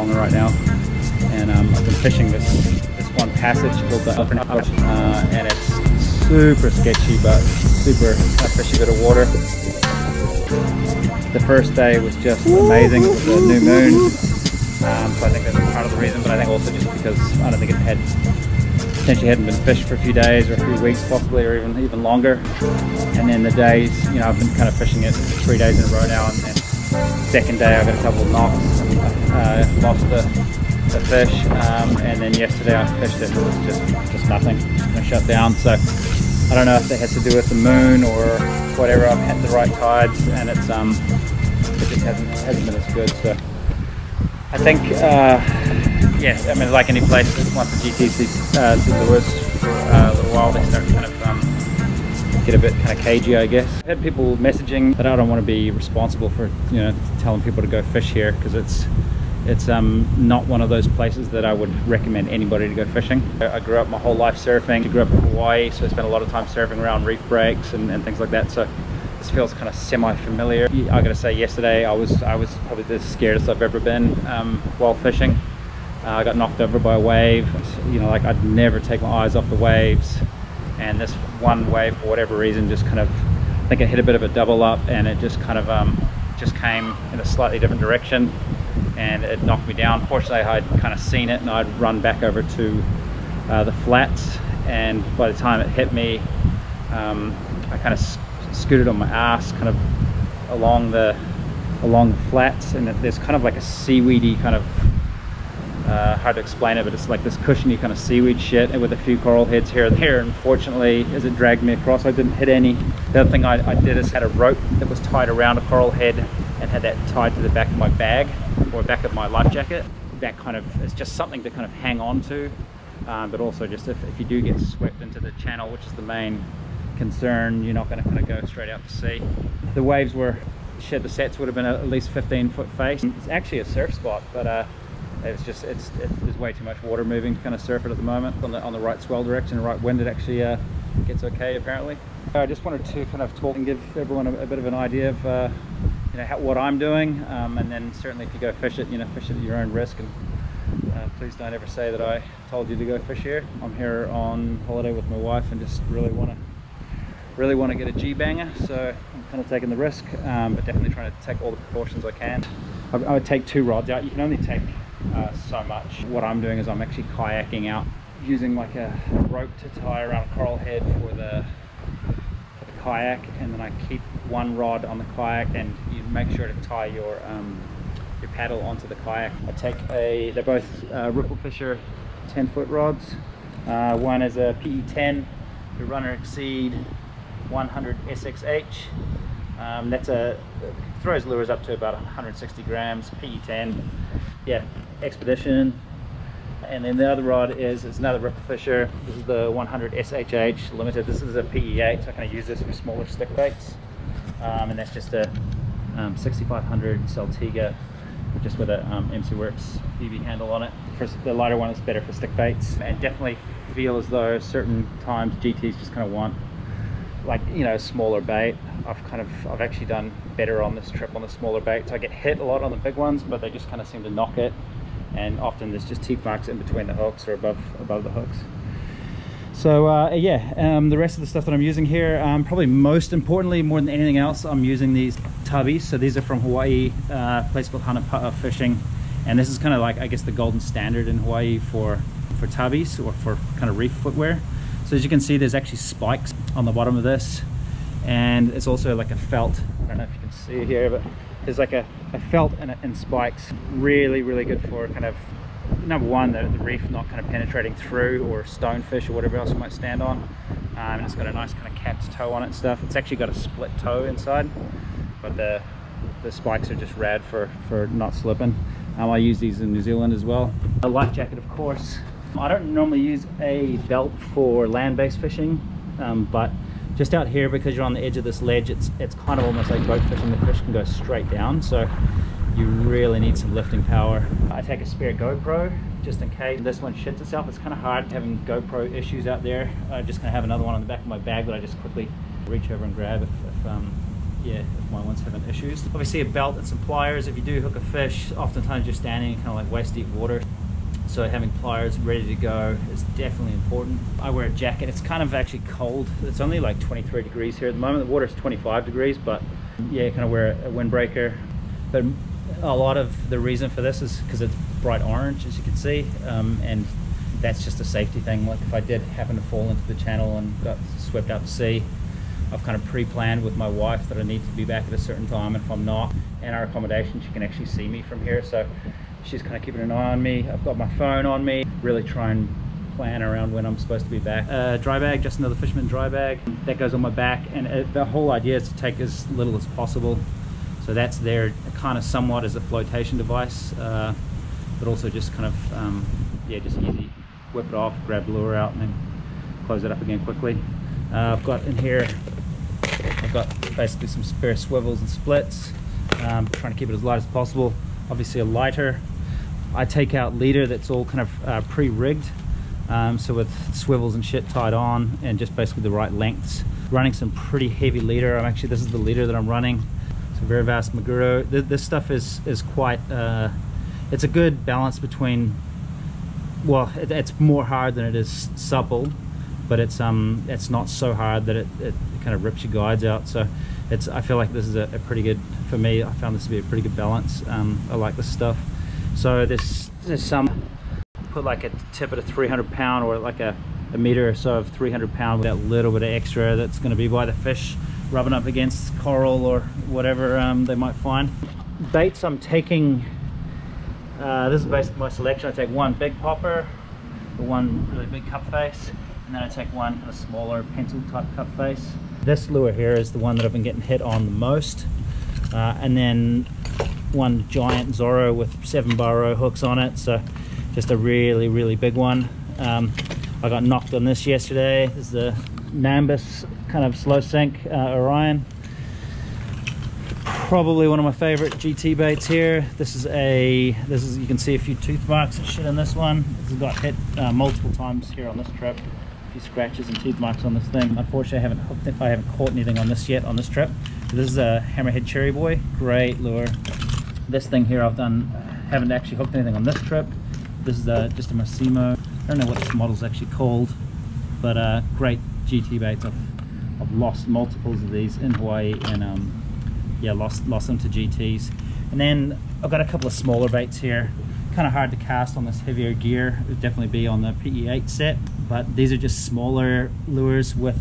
Rarotonga right now, and I've been fishing this one passage called the and it's super sketchy but super fishy bit of water. The first day was just amazing. It was a new moon, so I think that's part of the reason, but I think also just because I don't think it had potentially hadn't been fished for a few days or a few weeks possibly, or even longer. And then the days, you know, I've been kind of fishing it 3 days in a row now, and second day I got a couple of knocks and lost the fish, and then yesterday I fished it and it was just nothing, just kind of shut down. So I don't know if that has to do with the moon or whatever. I've had the right tides, and it just hasn't been as good. So I think yes, I mean, like any place, once the GTs see the lures for a little while, they start kind of get a bit kind of cagey, I guess. I've had people messaging that I don't want to be responsible for, you know, telling people to go fish here, because it's not one of those places that I would recommend anybody to go fishing. I grew up my whole life surfing. I grew up in Hawaii, so I spent a lot of time surfing around reef breaks and things like that. So this feels kind of semi-familiar. I gotta say, yesterday I was probably the scariest I've ever been while fishing. I got knocked over by a wave. You know, like, I'd never take my eyes off the waves, and this one wave, for whatever reason, just kind of, I think it hit a bit of a double up, and it just kind of just came in a slightly different direction, and it knocked me down. Fortunately, I'd kind of seen it, and I'd run back over to the flats, and by the time it hit me, I kind of scooted on my ass kind of along the flats, and there's kind of like a seaweedy kind of hard to explain it, but it's like this cushiony kind of seaweed shit, and with a few coral heads here and there. Unfortunately, as it dragged me across, I didn't hit any. The other thing I did is had a rope that was tied around a coral head and had that tied to the back of my bag, or back of my life jacket. That kind of is just something to kind of hang on to, but also just if you do get swept into the channel, which is the main concern, you're not going to kind of go straight out to sea. The waves were shit. The sets would have been at least 15-foot face. It's actually a surf spot, but it's there's way too much water moving to kind of surf it at the moment. On the right swell direction, right wind, it actually gets okay apparently. I just wanted to kind of talk and give everyone a bit of an idea of you know, what I'm doing, and then certainly if you go fish it, you know, fish it at your own risk, and please don't ever say that I told you to go fish here. I'm here on holiday with my wife and just really want to get a G-banger, so I'm kind of taking the risk, but definitely trying to take all the precautions I can. I would take 2 rods out. You can only take so much. What I'm doing is I'm actually kayaking out, using like a rope to tie around a coral head for the kayak, and then I keep one rod on the kayak, and you make sure to tie your paddle onto the kayak. I take they're both Ripple Fisher 10-foot rods. One is a PE10, the Runner Exceed 100 SXH. Throws lures up to about 160 grams, PE10. Yeah, Expedition. And then the other rod is another Ripple Fisher. This is the 100 SHH Limited. This is a PE8, so I kind of use this for smaller stick baits. And that's just a 6500 Celtiga, just with a MC Works BB handle on it. The lighter one is better for stick baits, and definitely feel as though certain times GTs just kind of want, like, you know, smaller bait. I've actually done better on this trip on the smaller baits. I get hit a lot on the big ones, but they just kind of seem to knock it, and often there's just teeth marks in between the hooks or above the hooks. So yeah, the rest of the stuff that I'm using here, probably most importantly, more than anything else, I'm using these tubbies. So these are from Hawaii, a place called Hanapa'a Fishing, and this is kind of like, I guess, the golden standard in Hawaii for tubbies, or for kind of reef footwear. So as you can see, there's actually spikes on the bottom of this, and it's also like a felt. I don't know if you can see it here, but there's like a felt and spikes. Really good for kind of, number one, the reef not kind of penetrating through, or stonefish or whatever else you might stand on. And it's got a nice kind of capped toe on it and stuff. It's actually got a split toe inside, but the spikes are just rad for not slipping. I use these in New Zealand as well. A life jacket, of course. I don't normally use a belt for land-based fishing, but just out here, because you're on the edge of this ledge, it's kind of almost like boat fishing. The fish can go straight down, so you really need some lifting power. I take a spare GoPro just in case this one shits itself. It's kind of hard having GoPro issues out there. I just kind of have another one on the back of my bag that I just quickly reach over and grab if yeah, if my one's having issues. Obviously a belt and some pliers. If you do hook a fish, oftentimes you're standing in kind of like waist deep water. So having pliers ready to go is definitely important. I wear a jacket. It's kind of actually cold. It's only like 23 degrees here at the moment. The water's 25 degrees, but yeah, kind of wear a windbreaker. But a lot of the reason for this is because it's bright orange, as you can see, and that's just a safety thing. Like if I did happen to fall into the channel and got swept out to sea, I've kind of pre-planned with my wife that I need to be back at a certain time, and if I'm not in our accommodation, she can actually see me from here. So she's kind of keeping an eye on me. I've got my phone on me. Really try and plan around when I'm supposed to be back. Dry bag, just another fisherman dry bag. That goes on my back, and the whole idea is to take as little as possible. So that's there kind of somewhat as a flotation device, but also just kind of, yeah, just easy. Whip it off, grab the lure out, and then close it up again quickly. I've got in here, I've got basically some spare swivels and splits. Trying to keep it as light as possible. Obviously a lighter. I take out leader that's all kind of pre-rigged, so with swivels and shit tied on, and just basically the right lengths. Running some pretty heavy leader. This is the leader that I'm running. It's a very vast Maguro. This stuff is quite, it's a good balance between, well, it's more hard than it is supple, but it's not so hard that it kind of rips your guides out. So I feel like this is a pretty good, for me, I found this to be a pretty good balance. I like this stuff. So there's some, put like a tip at a 300 pound or like a meter or so of 300 pound with that little bit of extra that's going to be by the fish rubbing up against coral or whatever they might find. Baits I'm taking, this is basically my selection. I take one big popper, one really big cup face, and then I take one kind of smaller pencil type cup face. This lure here is the one that I've been getting hit on the most, and then one giant Zorro with 7 burrow hooks on it, so just a really big one. I got knocked on this yesterday. This is the Nambus kind of slow sink Orion. Probably one of my favorite GT baits here. This is you can see a few tooth marks and shit on this one. This has got hit multiple times here on this trip. A few scratches and teeth marks on this thing. Unfortunately, I haven't caught anything on this yet on this trip. This is a Hammerhead Cherry Boy. Great lure. This thing here haven't actually hooked anything on this trip. This is just a Massimo. I don't know what this model's actually called, but great GT baits. I've lost multiples of these in Hawaii, and yeah, lost them to GTs. And then I've got a couple of smaller baits here. Kind of hard to cast on this heavier gear. It would definitely be on the PE8 set, but these are just smaller lures with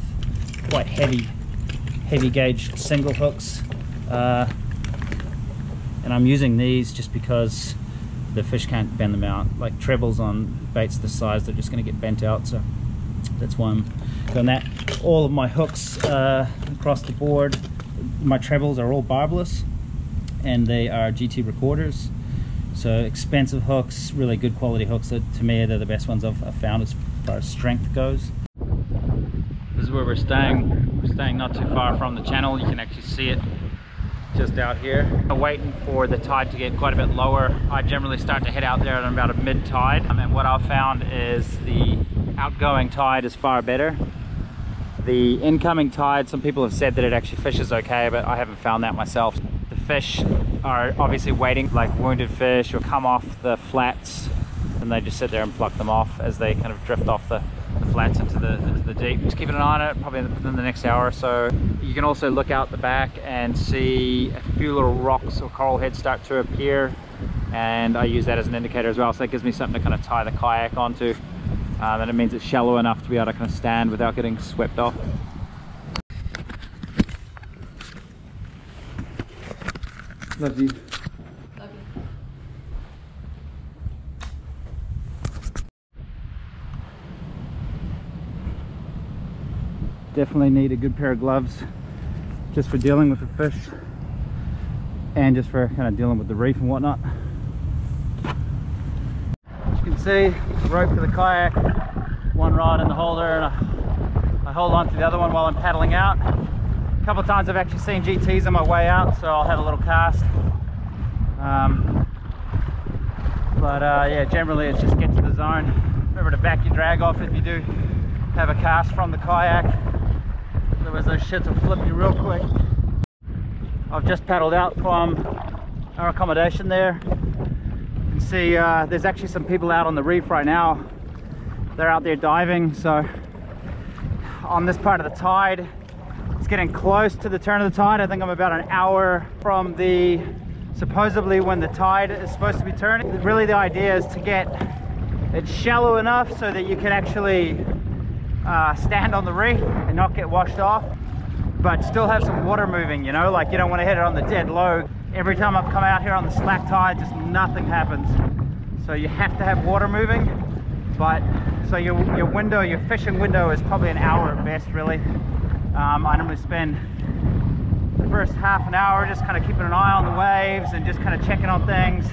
quite heavy gauge single hooks, and I'm using these just because the fish can't bend them out. Like trebles on baits this size, they're just going to get bent out, so that's why I'm doing that. All of my hooks across the board, my trebles are all barbless, and they are GT recorders, so expensive hooks, really good quality hooks. To me, they're the best ones I've found as far as strength goes. This is where we're staying. We're staying not too far from the channel. You can actually see it just out here. I'm waiting for the tide to get quite a bit lower. I generally start to head out there at about a mid-tide, and what I've found is the outgoing tide is far better. The incoming tide, some people have said that it actually fishes okay, but I haven't found that myself. The fish are obviously waiting, like wounded fish will come off the flats, and they just sit there and pluck them off as they kind of drift off the flats into the deep. Just keeping an eye on it, probably within the next hour or so. You can also look out the back and see a few little rocks or coral heads start to appear, and I use that as an indicator as well, so that gives me something to kind of tie the kayak onto, and it means it's shallow enough to be able to kind of stand without getting swept off. Love you. Love you. Definitely need a good pair of gloves just for dealing with the fish and just for kind of dealing with the reef and whatnot. As you can see, rope for the kayak, one rod in the holder, and I hold on to the other one while I'm paddling out. A couple of times I've actually seen GTs on my way out, so I'll have a little cast. Yeah, generally it's just get to the zone. Remember to back your drag off if you do have a cast from the kayak. Otherwise those shits will flip you real quick. I've just paddled out from our accommodation there. You can see there's actually some people out on the reef right now. They're out there diving. So on this part of the tide, it's getting close to the turn of the tide. I think I'm about an hour from the supposedly when the tide is supposed to be turning. Really the idea is to get it shallow enough so that you can actually stand on the reef and not get washed off, but still have some water moving, you know, like you don't want to hit it on the dead low. Every time I've come out here on the slack tide, just nothing happens. So you have to have water moving, but so your window, your fishing window is probably an hour at best, really. I normally spend the first half an hour just kind of keeping an eye on the waves and just kind of checking on things,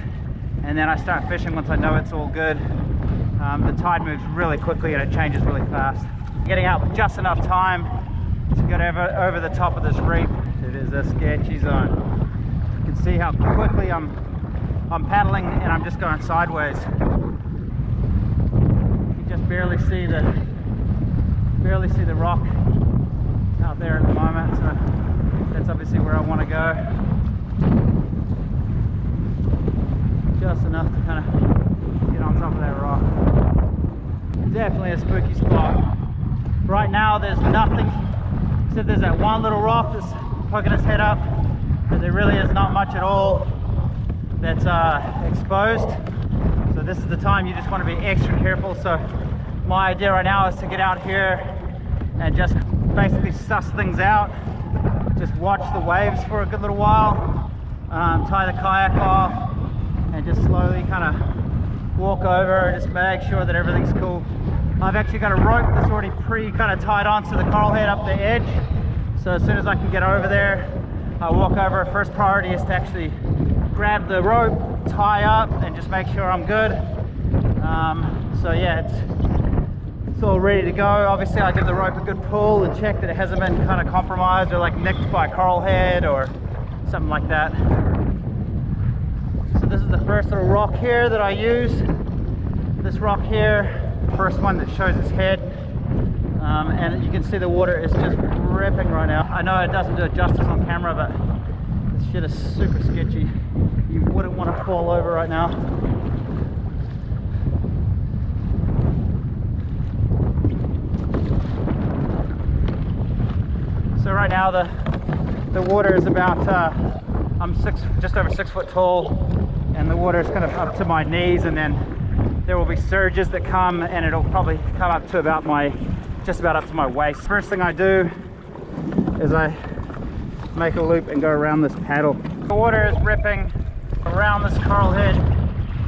and then I start fishing once I know it's all good. The tide moves really quickly and it changes really fast. Getting out with just enough time to get over the top of this reef. It is a sketchy zone. You can see how quickly I'm paddling and I'm just going sideways. You just barely see the rock out there at the moment, so that's obviously where I want to go. Just enough to kind of get on top of that rock. Definitely a spooky spot. Right now there's nothing, except there's that one little rock that's poking its head up, but there really is not much at all that's exposed. So this is the time you just want to be extra careful. So my idea right now is to get out here and just basically suss things out, just watch the waves for a good little while, tie the kayak off, and just slowly kind of walk over and just make sure that everything's cool. I've actually got a rope that's already kind of tied onto the coral head up the edge, so as soon as I can get over there, I walk over. First priority is to actually grab the rope, tie up, and just make sure I'm good. So yeah, it's all ready to go. Obviously I give the rope a good pull and check that it hasn't been kind of compromised or like nicked by a coral head or something like that. So this is the first little rock here that I use. This rock here, first one that shows its head, and you can see the water is just ripping right now. I know it doesn't do it justice on camera, but this shit is super sketchy. You wouldn't want to fall over right now. So right now the water is about I'm just over 6 foot tall, and the water is kind of up to my knees, and then there will be surges that come and it'll probably come up to about just about up to my waist. First thing I do is I make a loop and go around this paddle. The water is ripping around this coral head,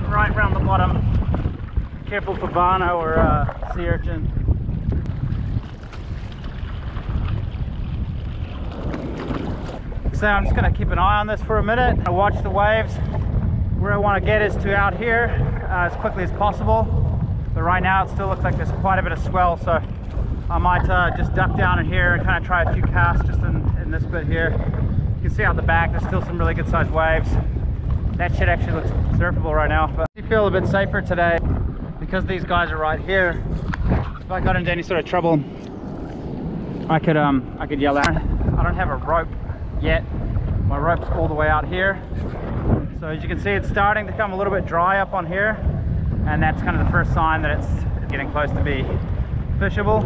right around the bottom. Careful for Bano or sea urchin. So I'm just going to keep an eye on this for a minute. I watch the waves. Where I want to get is to out here as quickly as possible, but right now it still looks like there's quite a bit of swell, so I might just duck down in here and kind of try a few casts just in this bit here. You can see out the back there's still some really good sized waves. That shit actually looks surfable right now, but I feel a bit safer today because these guys are right here. If I got into any sort of trouble, I could yell out. I don't have a rope yet. My rope's all the way out here. So as you can see, it's starting to become a little bit dry up on here, and that's kind of the first sign that it's getting close to be fishable.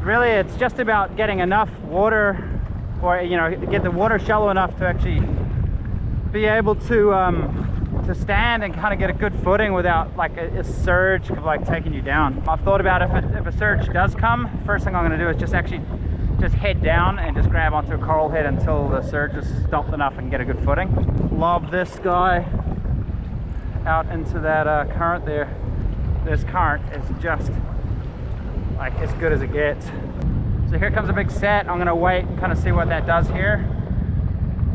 Really, it's just about getting enough water, or you know, get the water shallow enough to actually be able to stand and kind of get a good footing without like a surge of like taking you down. I've thought about if a surge does come, first thing I'm going to do is just head down and just grab onto a coral head until the surge is stopped enough and get a good footing. Lob this guy out into that current there. This current is just like as good as it gets. So here comes a big set. I'm gonna wait and kind of see what that does here,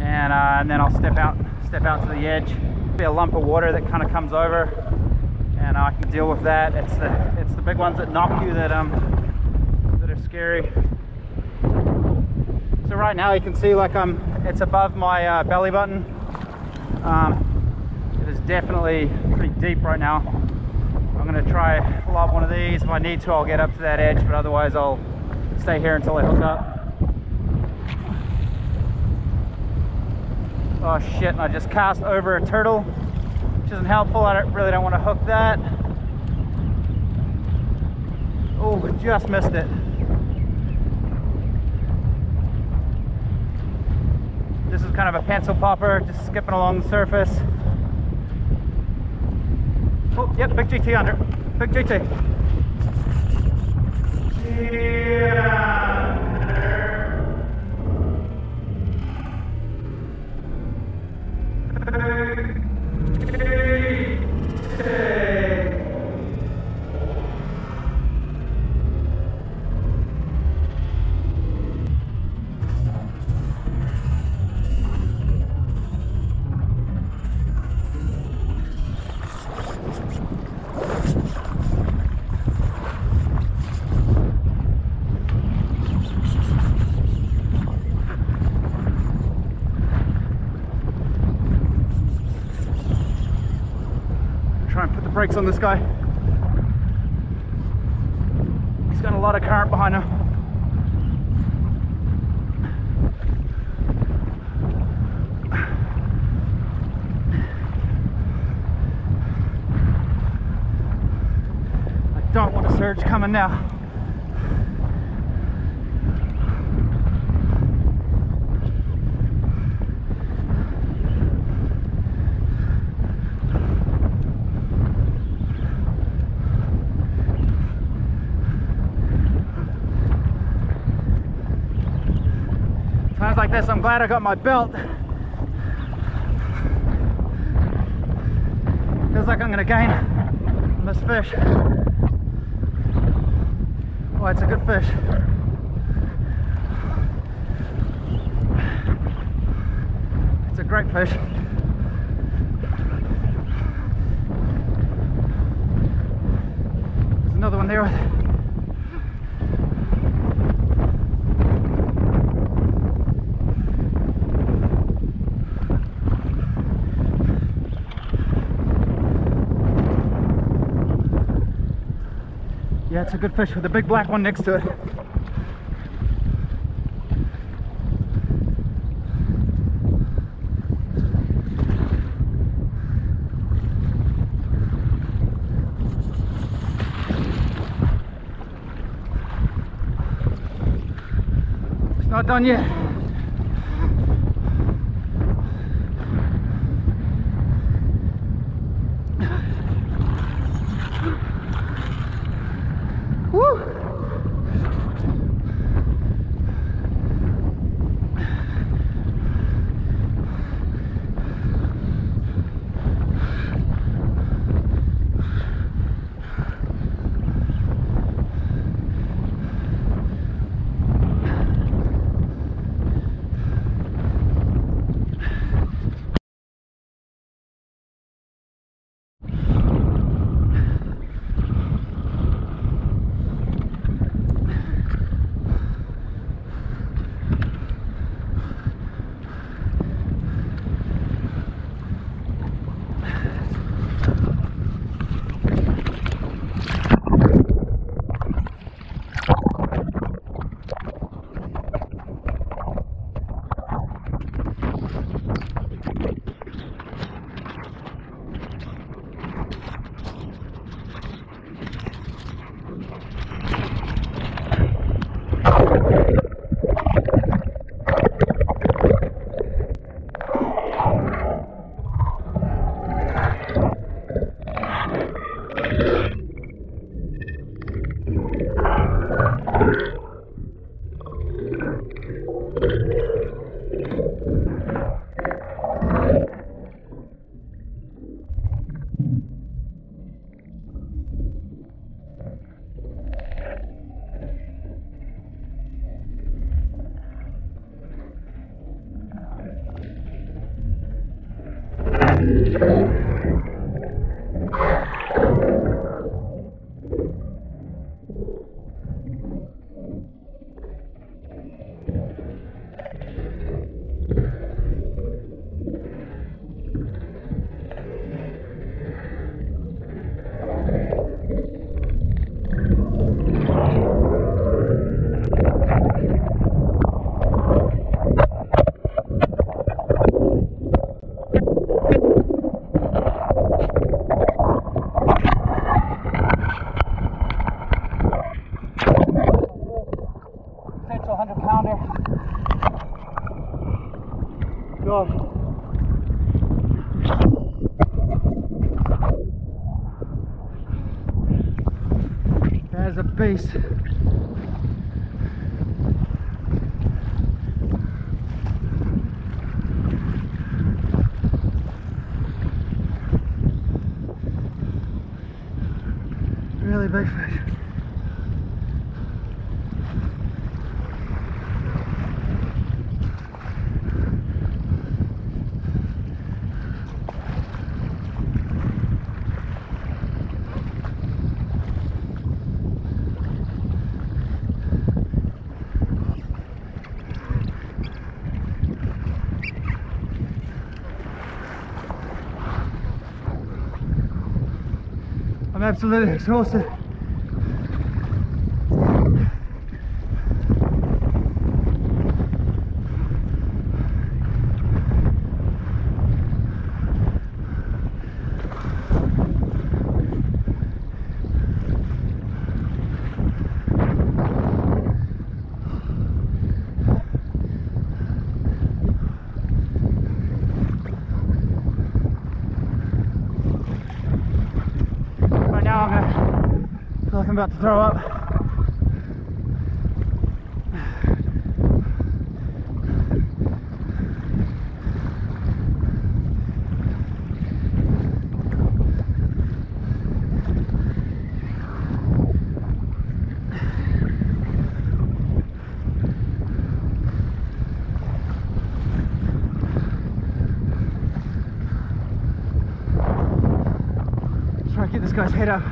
and then I'll step out to the edge. Be a lump of water that kind of comes over, and I can deal with that. It's the big ones that knock you that are scary. So right now you can see like it's above my belly button. It is definitely pretty deep right now. I'm going to try lob one of these. If I need to, I'll get up to that edge, but otherwise I'll stay here until I hook up. Oh shit, and I just cast over a turtle, which isn't helpful. I really don't want to hook that. Oh, just missed it. This is kind of a pencil popper, just skipping along the surface. Oh, yep, big GT under. Big GT. Try and put the brakes on this guy. He's got a lot of current behind him. I don't want a surge coming now. Times like this, I'm glad I got my belt. Feels like I'm gonna gain on this fish. Oh, it's a good fish. It's a great fish. There's another one there. Yeah, it's a good fish with a big black one next to it. It's not done yet. Woo! god. There's a beast. Really big fish. I'm absolutely exhausted. Right now I feel like I'm about to throw up. Try to get this guy's head up.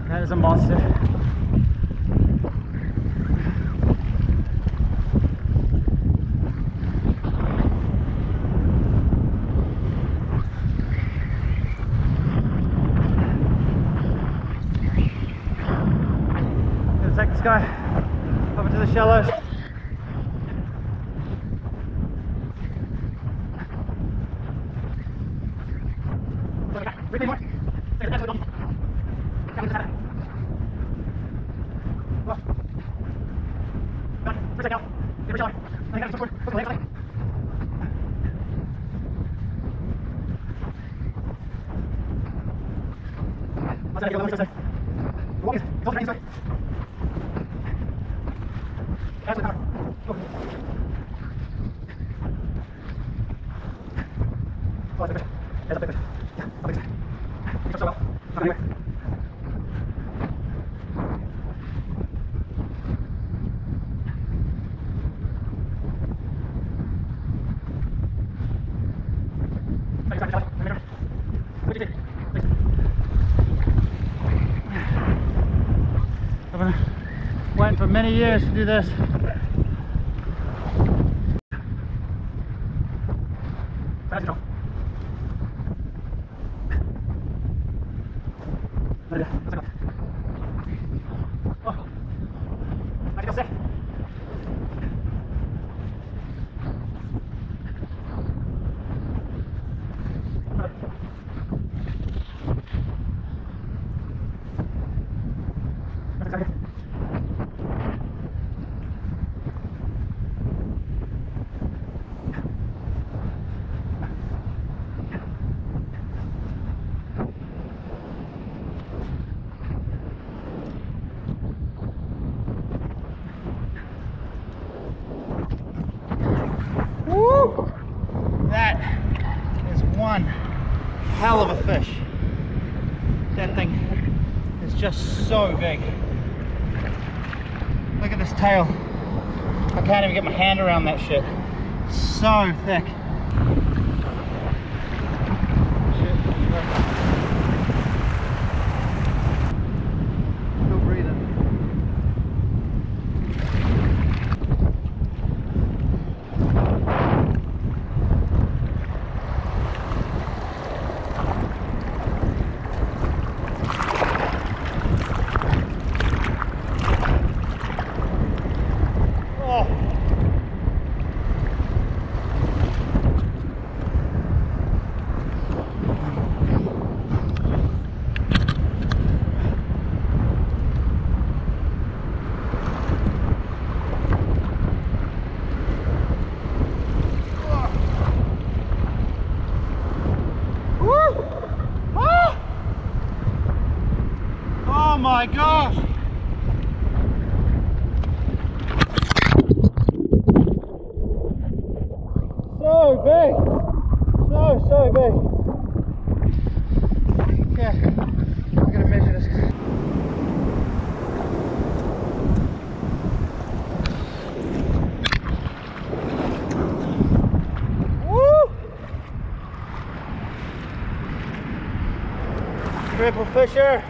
That is a monster. Gonna take this guy up into the shallows. I've been waiting for many years to do this. one hell of a fish. That thing is just so big. Look at this tail. I can't even get my hand around that shit. So thick. Still breathing. Oh my gosh! So big! So big! Yeah, I'm gonna measure this. Woo! Triple fisher!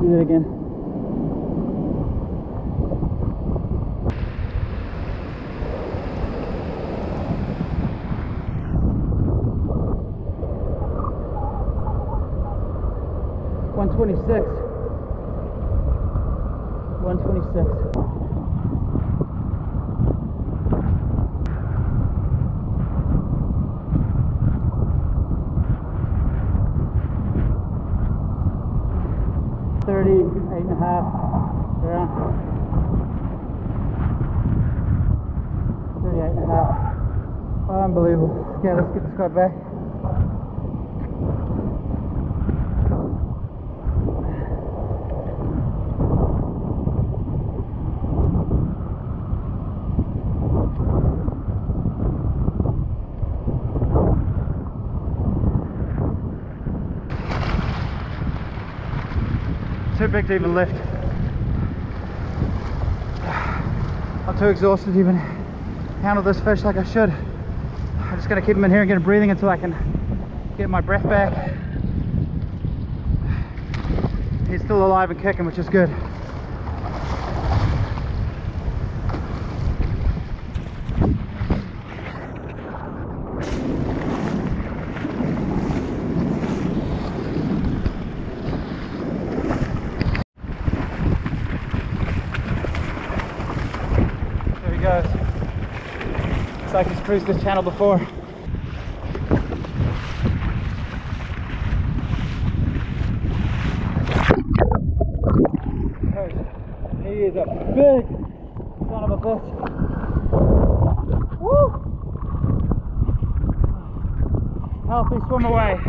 Do that again. $126. $38.5. Yeah. 38.5. Unbelievable. Yeah, let's get this guy back. Too big to even lift. I'm too exhausted to even handle this fish like I should. I'm just gonna keep him in here and get him breathing until I can get my breath back. He's still alive and kicking, which is good. Goes. Looks like he's cruised this channel before. He is a big son of a bitch. Woo! Healthy swim away.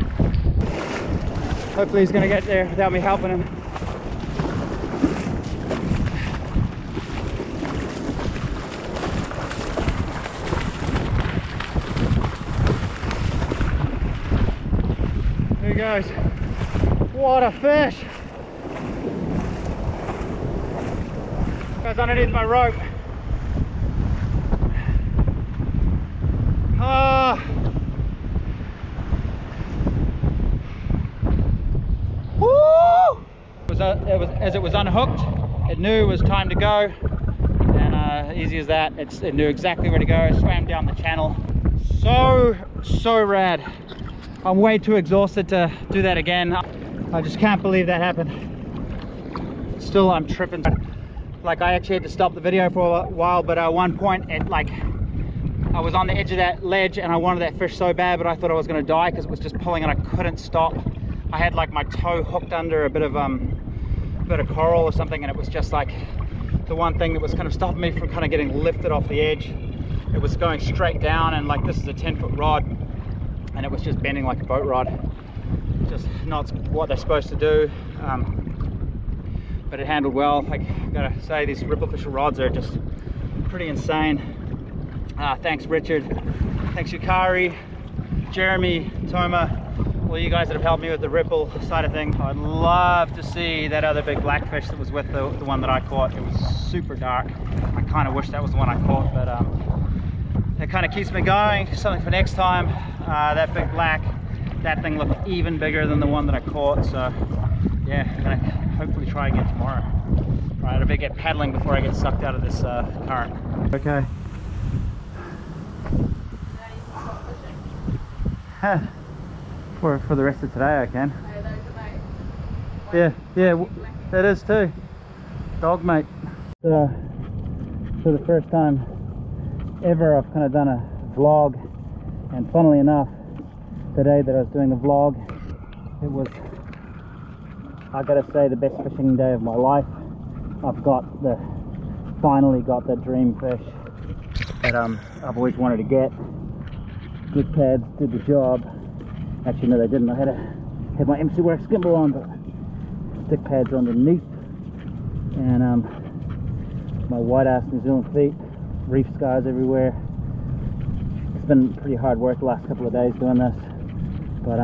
Hopefully he's gonna get there without me helping him. There he goes. What a fish! Goes underneath my rope. Ah! Woo! As it was unhooked, it knew it was time to go, and easy as that. It knew exactly where to go. Swam down the channel. So rad. I'm way too exhausted to do that again. I just can't believe that happened. Still, I'm tripping. Like, I actually had to stop the video for a while, but at one point I was on the edge of that ledge and I wanted that fish so bad, but I thought I was going to die because it was just pulling and I couldn't stop. I had like my toe hooked under a bit of coral or something, and it was just like the one thing that was kind of stopping me from kind of getting lifted off the edge. it was going straight down, and like this is a 10-foot rod, and it was just bending like a boat rod. Just not what they're supposed to do, but it handled well. Like, I gotta say, these ripple fisher rods are just pretty insane. Thanks Richard, thanks Yukari, Jeremy, Toma, all you guys that have helped me with the ripple side of things. I'd love to see that other big blackfish that was with the one that I caught. It was super dark. I kind of wish that was the one I caught, but it kind of keeps me going. Something for next time. That big black, that thing looked even bigger than the one that I caught. So yeah, I'm gonna hopefully try again tomorrow. Right, I better get paddling before I get sucked out of this current. Okay. For the rest of today I can. Yeah, it is too. Dog mate. So for the first time ever I've kind of done a vlog, and funnily enough, the day that I was doing the vlog, it was, I gotta say, the best fishing day of my life. I've finally got the dream fish that I've always wanted to get. Good pads did the job. Actually no, they didn't. I had my MC Works gimbal on, but stick pads underneath, and my white ass New Zealand feet, reef scars everywhere. It's been pretty hard work the last couple of days doing this, but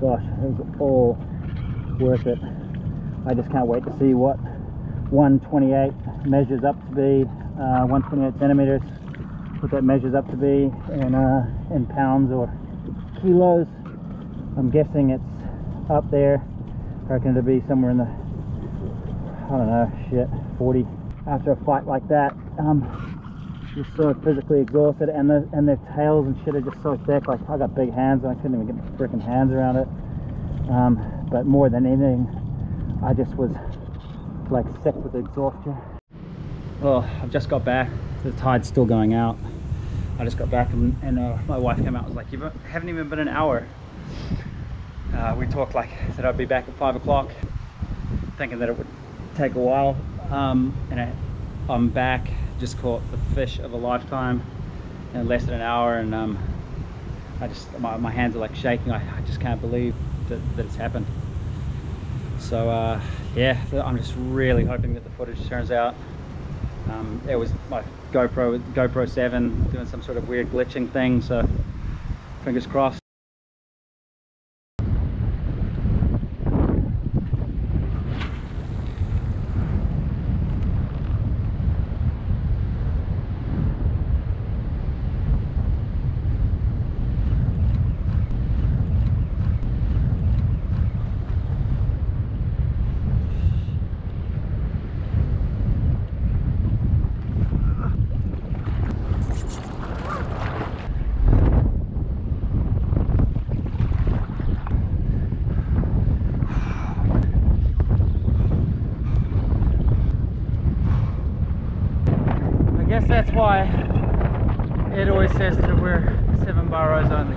gosh, it was all worth it. I just can't wait to see what 128 measures up to be, 128 centimeters, what that measures up to be in pounds or kilos. I'm guessing it's up there. I reckon it'll be somewhere in the, I don't know, shit, 40. After a fight like that, you're so physically exhausted, and their tails and shit are just so thick. Like, I got big hands and I couldn't even get my freaking hands around it. But more than anything, I just was like sick with exhaustion. Well, I've just got back. The tide's still going out. I just got back, and my wife came out and was like, "You haven't even been an hour." We talked like that I'd be back at 5 o'clock, thinking that it would take a while, and I'm back. Just caught the fish of a lifetime in less than an hour, and I just, my hands are like shaking. I just can't believe that it's happened. So yeah, I'm just really hoping that the footage turns out. It was my GoPro 7 doing some sort of weird glitching thing, so fingers crossed. That's why it always says that we're 7 bar rows only.